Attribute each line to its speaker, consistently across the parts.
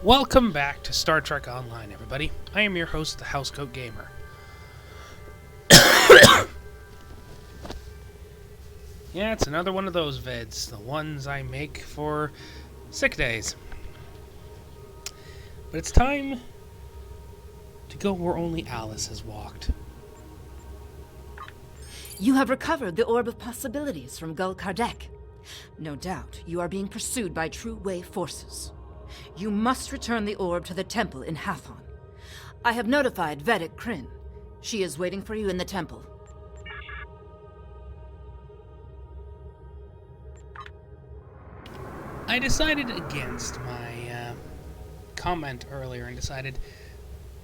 Speaker 1: Welcome back to Star Trek Online, everybody. I am your host, the Housecoat Gamer. Yeah, it's another one of those vids, the ones I make for sick days. But it's time to go where only Alice has walked.
Speaker 2: You have recovered the Orb of Possibilities from Gul Kardec. No doubt, you are being pursued by True Way forces. You must return the orb to the temple in Hathon. I have notified Vedic Kryn. She is waiting for you in the temple.
Speaker 1: I decided against my comment earlier and decided,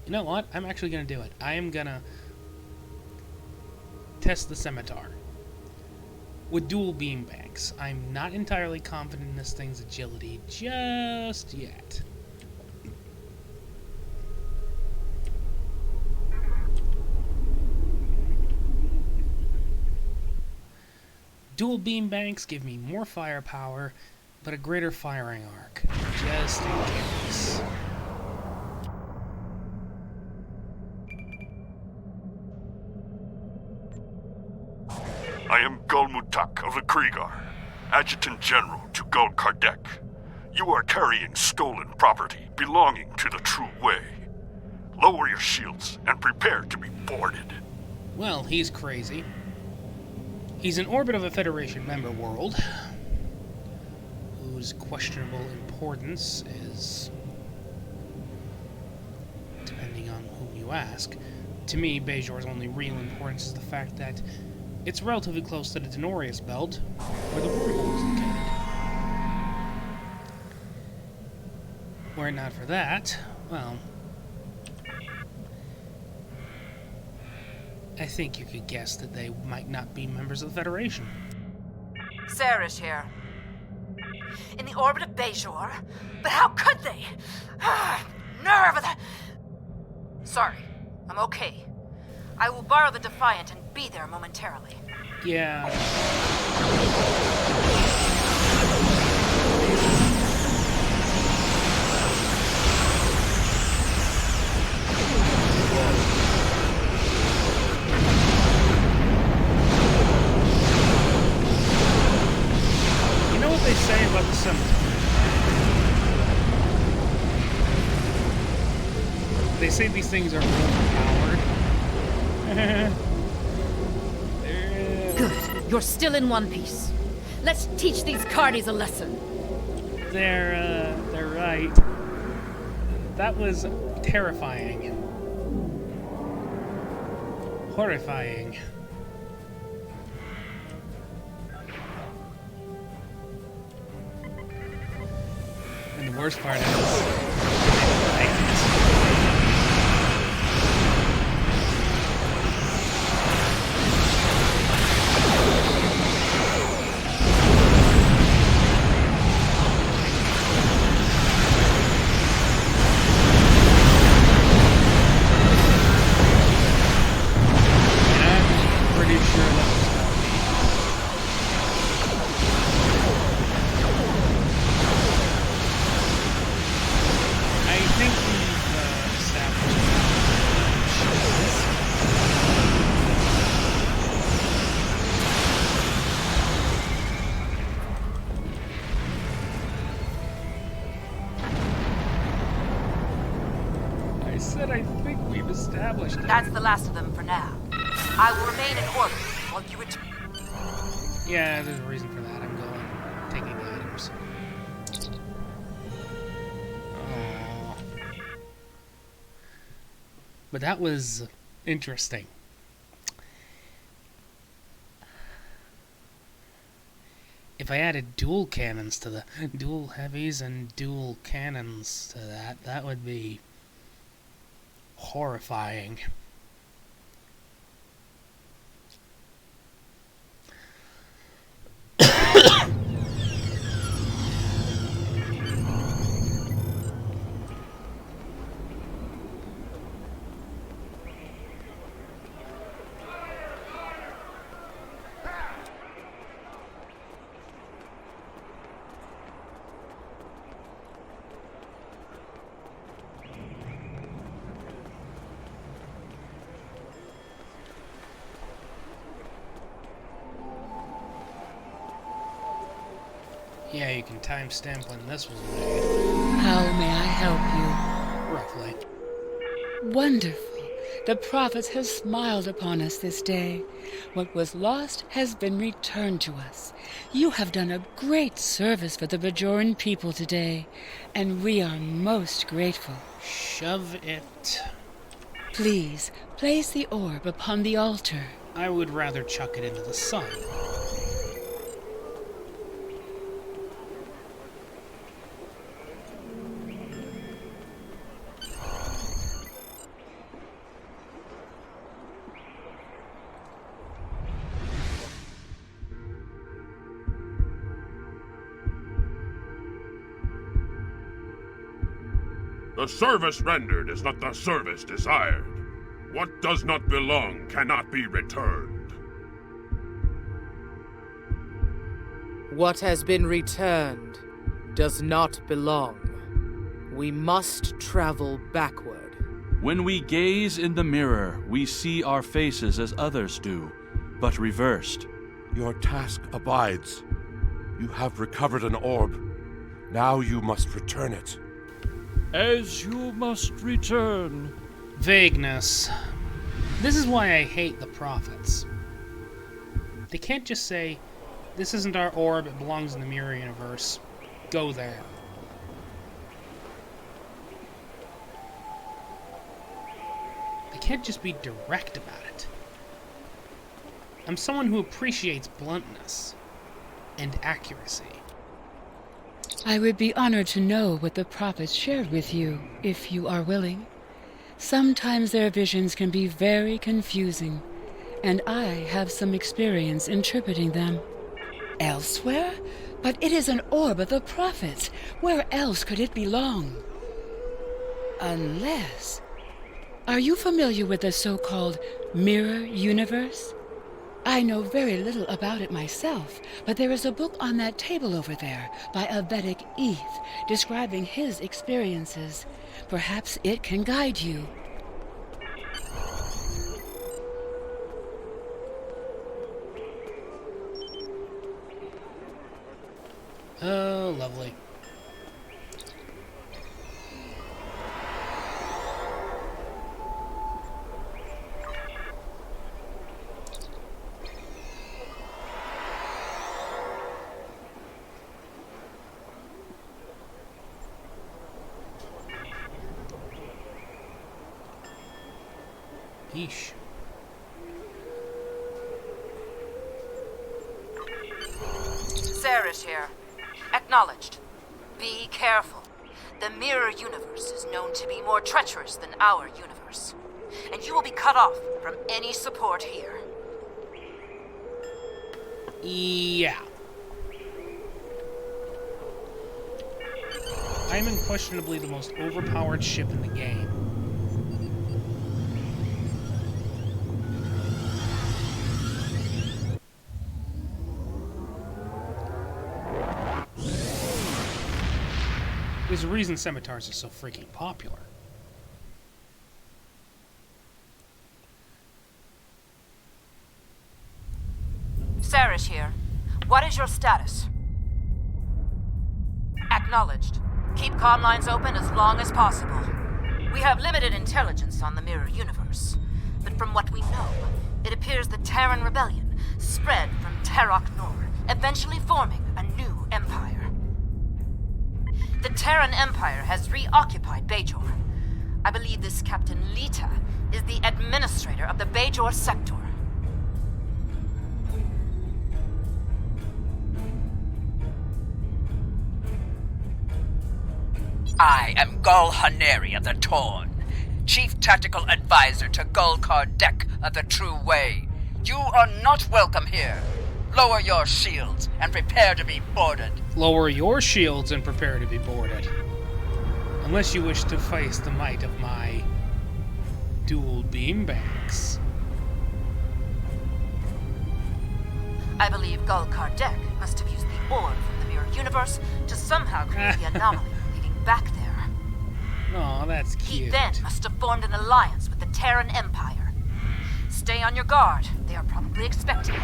Speaker 1: you know what, I'm actually going to do it. I am going to test the Scimitar with dual beam banks. I'm not entirely confident in this thing's agility just yet. Dual beam banks give me more firepower, but a greater firing arc, just in case.
Speaker 3: I am Gul Mutak of the Kriegar, Adjutant General to Gul Kardec. You are carrying stolen property belonging to the True Way. Lower your shields and prepare to be boarded.
Speaker 1: Well, he's crazy. He's in orbit of a Federation member world, whose questionable importance is, depending on whom you ask. To me, Bajor's only real importance is the fact that it's relatively close to the Denorius belt, where the Warbird is located. Were it not for that, well, I think you could guess that they might not be members of the Federation.
Speaker 2: Sarah's here. In the orbit of Bajor? But how could they? Nerve of the... Sorry, I'm okay. I will borrow the Defiant and be there momentarily.
Speaker 1: Yeah. You know what they say about the Scimitar? They say these things are overpowered.
Speaker 2: Good. You're still in one piece. Let's teach these Cardis a lesson.
Speaker 1: They're right. That was terrifying. Horrifying. And the worst part is, I think we've established it.
Speaker 2: That's the last of them for now. I will remain in orbit while you return.
Speaker 1: Yeah, there's a reason for that. I'm going, taking items. Aww. But that was interesting. If I added dual cannons to the dual heavies and dual cannons to that, that would be horrifying. Yeah, you can timestamp when this was made.
Speaker 4: How may I help
Speaker 1: Roughly.
Speaker 4: you? Wonderful. The prophets have smiled upon us this day. What was lost has been returned to us. You have done a great service for the Bajoran people today, and we are most grateful.
Speaker 1: Shove it.
Speaker 4: Please, place the orb upon the altar.
Speaker 1: I would rather chuck it into the sun.
Speaker 3: The service rendered is not the service desired. What does not belong cannot be returned.
Speaker 5: What has been returned does not belong. We must travel backward.
Speaker 6: When we gaze in the mirror, we see our faces as others do, but reversed.
Speaker 7: Your task abides. You have recovered an orb. Now you must return it.
Speaker 6: As you must return.
Speaker 1: Vagueness. This is why I hate the prophets. They can't just say, this isn't our orb, it belongs in the mirror universe. Go there. They can't just be direct about it. I'm someone who appreciates bluntness and accuracy.
Speaker 4: I would be honored to know what the prophets shared with you, if you are willing. Sometimes their visions can be very confusing, and I have some experience interpreting them. Elsewhere? But it is an orb of the prophets. Where else could it belong? Unless... Are you familiar with the so-called mirror universe? I know very little about it myself, but there is a book on that table over there by a Vedic Eth describing his experiences. Perhaps it can guide you.
Speaker 1: Oh, lovely. Yeesh.
Speaker 2: Sarah's here. Acknowledged. Be careful. The mirror universe is known to be more treacherous than our universe. And you will be cut off from any support here.
Speaker 1: Yeah. I'm unquestionably the most overpowered ship in the game. There's a reason scimitars are so freaking popular.
Speaker 2: Sarah's here. What is your status? Acknowledged. Keep comm lines open as long as possible. We have limited intelligence on the mirror universe, but from what we know, it appears the Terran rebellion spread from Terok Nor, eventually forming a new empire. The Terran Empire has reoccupied Bajor. I believe this Captain Lita is the administrator of the Bajor sector.
Speaker 8: I am Gul Haneri of the Torn, Chief Tactical Advisor to Gul Kardec of the True Way. You are not welcome here. Lower your shields and prepare to be boarded.
Speaker 1: Lower your shields and prepare to be boarded. Unless you wish to face the might of my dual beam banks.
Speaker 2: I believe Gul Kardec must have used the orb from the mirror universe to somehow create the anomaly leading back there.
Speaker 1: Aw, that's cute.
Speaker 2: He then must have formed an alliance with the Terran Empire. Stay on your guard. They are probably expecting you.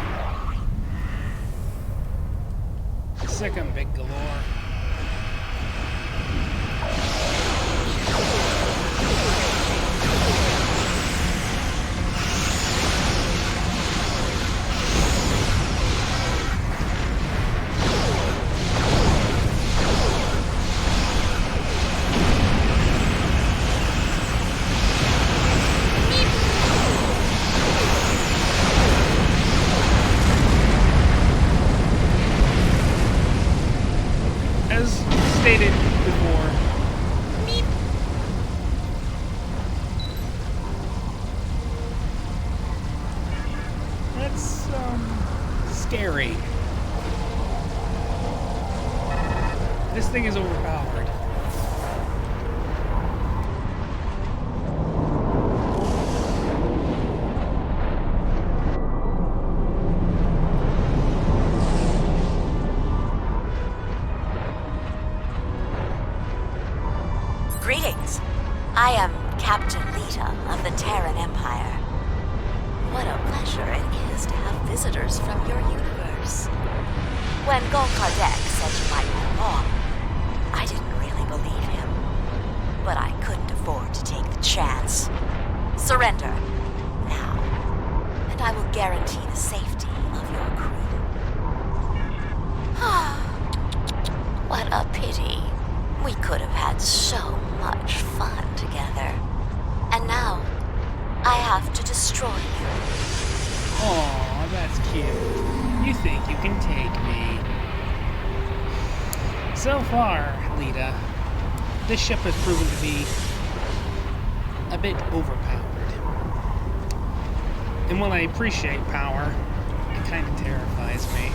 Speaker 1: Sick 'em, big galore. As stated before, that's scary. This thing is overpowered.
Speaker 9: Greetings. I am Captain Lita of the Terran Empire. What a pleasure it is to have visitors from your universe. When Gul Kardec said you might be along, I didn't really believe him. But I couldn't afford to take the chance. Surrender, now, and I will guarantee the safety of your crew. What a pity. We could have had so much fun together. And now, I have to destroy you.
Speaker 1: Aw, that's cute. You think you can take me. So far, Lita, this ship has proven to be a bit overpowered. And while I appreciate power, it kind of terrifies me.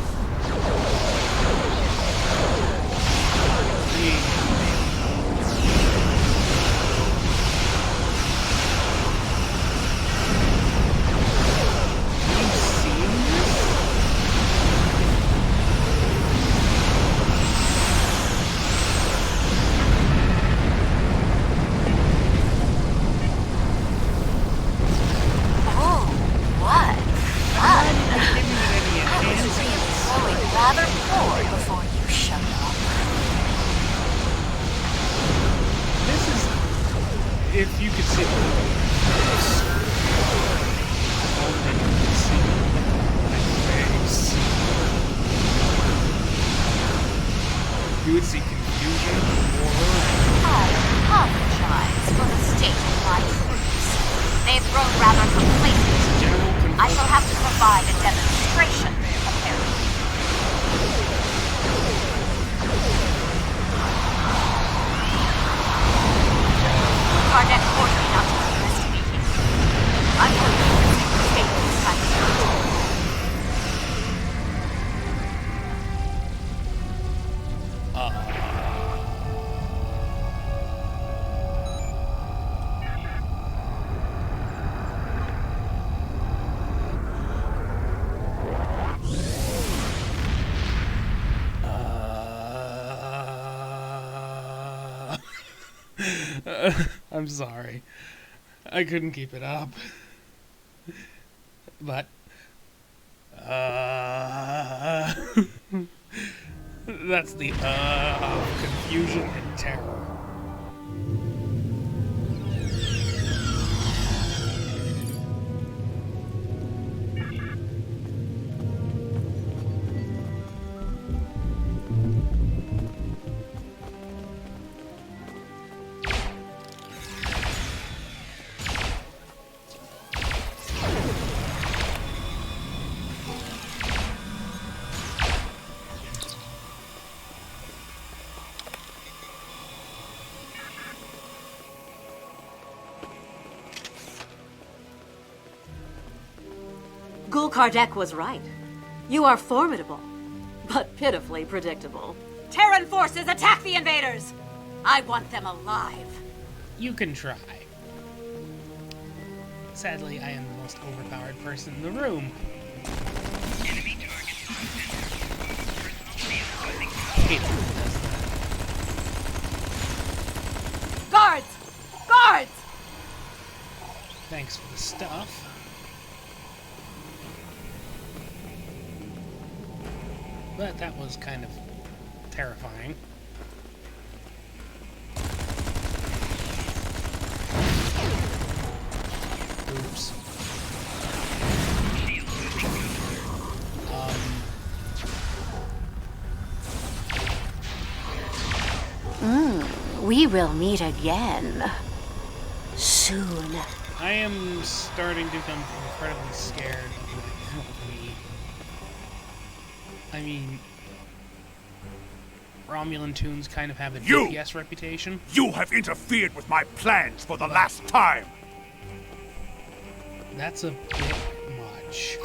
Speaker 1: If you could see my face, you would see confusion, horror.
Speaker 9: I apologize for the state of my troops. They've grown rather complacent. I shall have to provide a demonstration, apparently. Kardec ordered me not to underestimate him. I'm going to escape this time of night.
Speaker 1: I'm sorry. I couldn't keep it up. But, that's the, of confusion and terror.
Speaker 10: Gul Kardec was right. You are formidable, but pitifully predictable.
Speaker 9: Terran forces, attack the invaders! I want them alive.
Speaker 1: You can try. Sadly, I am the most overpowered person in the room.
Speaker 11: Enemy target
Speaker 1: Hate it when it does that.
Speaker 9: Guards! Guards!
Speaker 1: Thanks for the stuff. But that was kind of terrifying. Oops.
Speaker 9: We will meet again. Soon.
Speaker 1: I am starting to become incredibly scared of me. I mean, Romulan toons kind of have a DPS reputation.
Speaker 12: You have interfered with my plans for the last time!
Speaker 1: That's a bit much.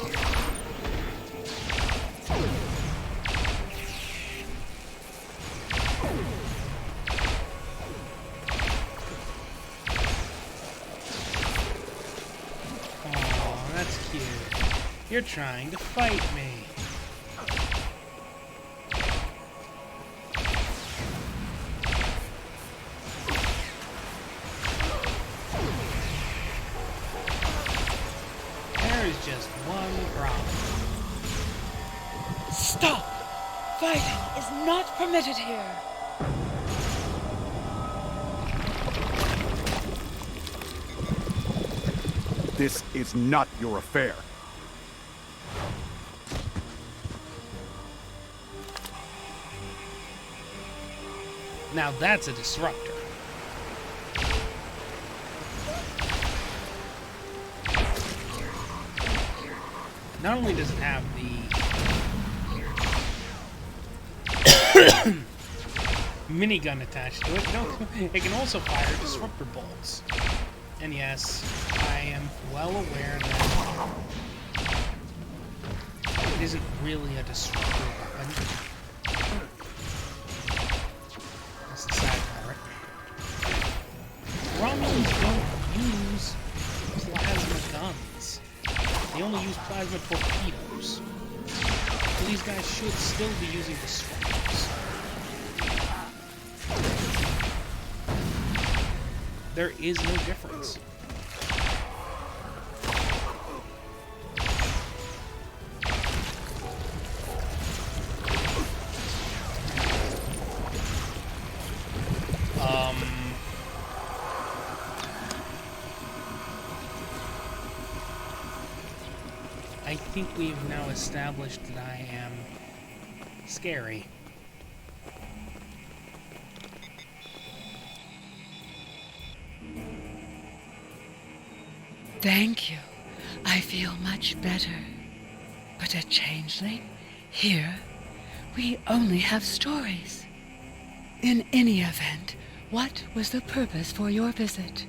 Speaker 1: Oh, that's cute. You're trying to fight me. There's just one problem.
Speaker 4: Stop! Fighting is not permitted here.
Speaker 12: This is not your affair.
Speaker 1: Now that's a disruptor. Not only does it have the minigun attached to it, it can also fire disruptor bolts. And yes, I am well aware that it isn't really a disruptor weapon. That's the sad part. Romulans don't use plasma guns. They only use plasma torpedoes. So these guys should still be using disruptors. There is no difference. I think we've now established that I am scary.
Speaker 4: Thank you. I feel much better. But a changeling? Here, we only have stories. In any event, what was the purpose for your visit?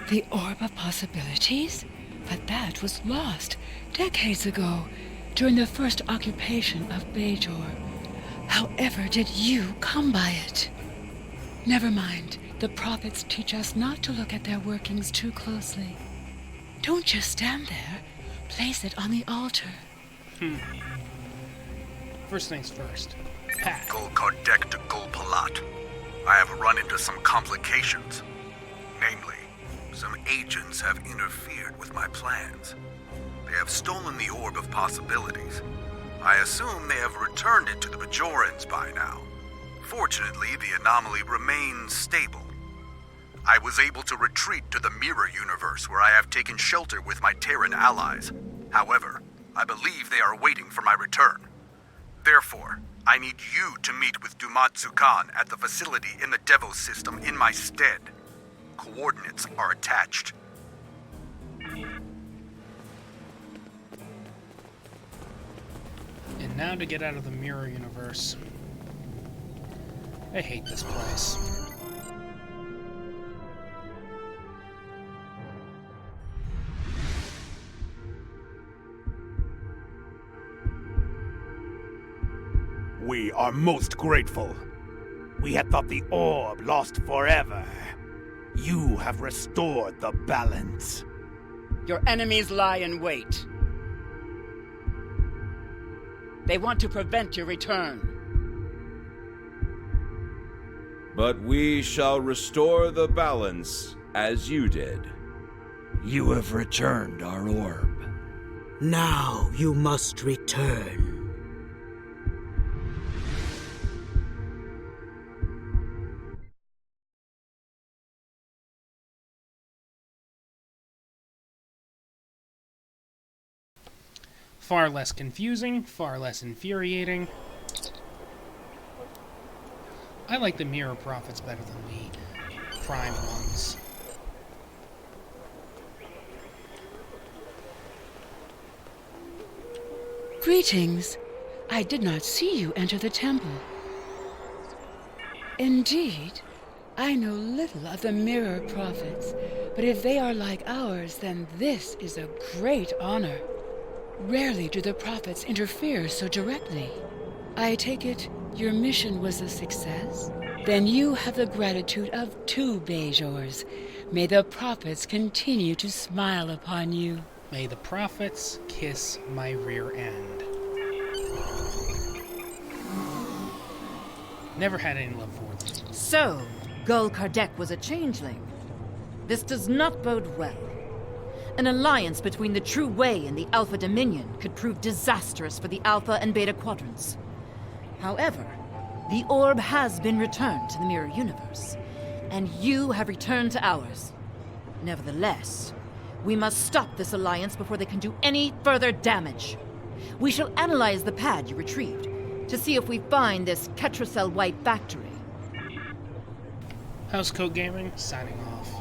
Speaker 4: The Orb of Possibilities? But that was lost decades ago, during the first occupation of Bajor. However did you come by it? Never mind. The prophets teach us not to look at their workings too closely. Don't just stand there. Place it on the altar.
Speaker 1: First things first. Pat.
Speaker 13: Gul Kardec to Gul Palat. I have run into some complications. Namely, some agents have interfered with my plans. They have stolen the Orb of Possibilities. I assume they have returned it to the Bajorans by now. Fortunately, the anomaly remains stable. I was able to retreat to the Mirror Universe, where I have taken shelter with my Terran allies. However, I believe they are waiting for my return. Therefore, I need you to meet with Dumatsu Khan at the facility in the Devos system in my stead. Coordinates are attached.
Speaker 1: And now to get out of the Mirror Universe. I hate this place.
Speaker 12: We are most grateful. We had thought the orb lost forever. You have restored the balance.
Speaker 8: Your enemies lie in wait. They want to prevent your return.
Speaker 14: But we shall restore the balance as you did.
Speaker 15: You have returned our orb.
Speaker 16: Now you must return.
Speaker 1: Far less confusing, far less infuriating. I like the mirror prophets better than the prime ones.
Speaker 4: Greetings. I did not see you enter the temple. Indeed, I know little of the mirror prophets, but if they are like ours, then this is a great honor. Rarely do the prophets interfere so directly. I take it your mission was a success? Then you have the gratitude of 2 Bajors. May the prophets continue to smile upon you.
Speaker 1: May the prophets kiss my rear end. Never had any love for them.
Speaker 2: So, Gul Kardec was a changeling. This does not bode well. An alliance between the True Way and the Alpha Dominion could prove disastrous for the Alpha and Beta Quadrants. However, the orb has been returned to the Mirror Universe, and you have returned to ours. Nevertheless, we must stop this alliance before they can do any further damage. We shall analyze the pad you retrieved to see if we find this Ketracel White factory.
Speaker 1: Housecoat Gaming, signing off.